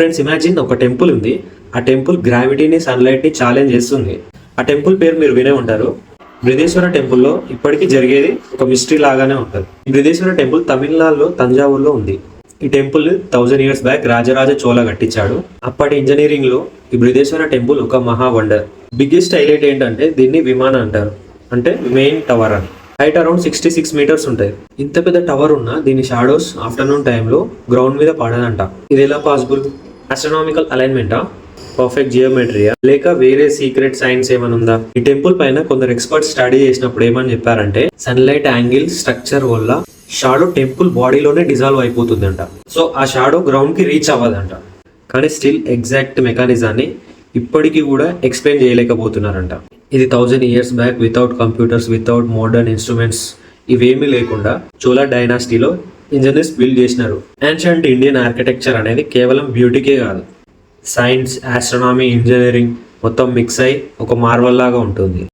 Friends, imagine ఒక temple ఉంది. ఆ టెంపుల్ గ్రావిటీని, సన్లైట్ ని ఛాలెంజ్ చేస్తుంది. ఆ టెంపుల్ పేరు మీరు వినే ఉంటారు. బృహదీశ్వర టెంపుల్లో ఇప్పటికీ జరిగేది ఒక మిస్టరీ లాగానే ఉంటుంది. బృహదీశ్వర టెంపుల్ తమిళనాడులో తంజావూరులో ఉంది. ఈ temple 1000 years back Rajaraja Chola కట్టించాడు. అప్పటి ఇంజనీరింగ్ లో ఈ బృహదీశ్వర టెంపుల్ ఒక మహా వండర్. బిగ్గెస్ట్ హైలైట్ ఏంటంటే దీన్ని విమాన అంటారు, అంటే మెయిన్ టవర్ అని. హైట్ అరౌండ్ 66 meters ఉంటాయి. ఇంత పెద్ద టవర్ ఉన్న దీని షాడోస్ ఆఫ్టర్నూన్ టైంలో గ్రౌండ్ మీద పడదంట. ఇది ఎలా పాసిబుల్? ఆస్ట్రోనామికల్ అలైన్మెంటా, పర్ఫెక్ట్ జియోమెట్రీయా, లేక వేరే సీక్రెట్ సైన్స్ ఏమైనా ఉందా? ఈ టెంపుల్ పైన కొందరు ఎక్స్పర్ట్స్ స్టడీ చేసినప్పుడు ఏమని చెప్పారంటే, సన్లైట్ యాంగిల్ స్ట్రక్చర్ వల్ల షాడో టెంపుల్ బాడీలోనే డిజాల్వ్ అయిపోతుందంట. సో ఆ షాడో గ్రౌండ్ కి రీచ్ అవ్వదంట. కానీ స్టిల్ ఎగ్జాక్ట్ మెకానిజాన్ని ఇప్పటికీ కూడా ఎక్స్ప్లెయిన్ చేయలేకపోతున్నారంట. ఇది 1000 years back without computers, without modern instruments ఇవేమీ లేకుండా చోళా డైనాసిటీలో ఇంజనీర్స్ బిల్డ్ చేసినారు. యాన్షియంట్ ఇండియన్ ఆర్కిటెక్చర్ అనేది కేవలం బ్యూటీకే కాదు, సైన్స్, ఆస్ట్రోనామీ, ఇంజనీరింగ్ మొత్తం మిక్స్ అయి ఒక మార్వల్ లాగా ఉంటుంది.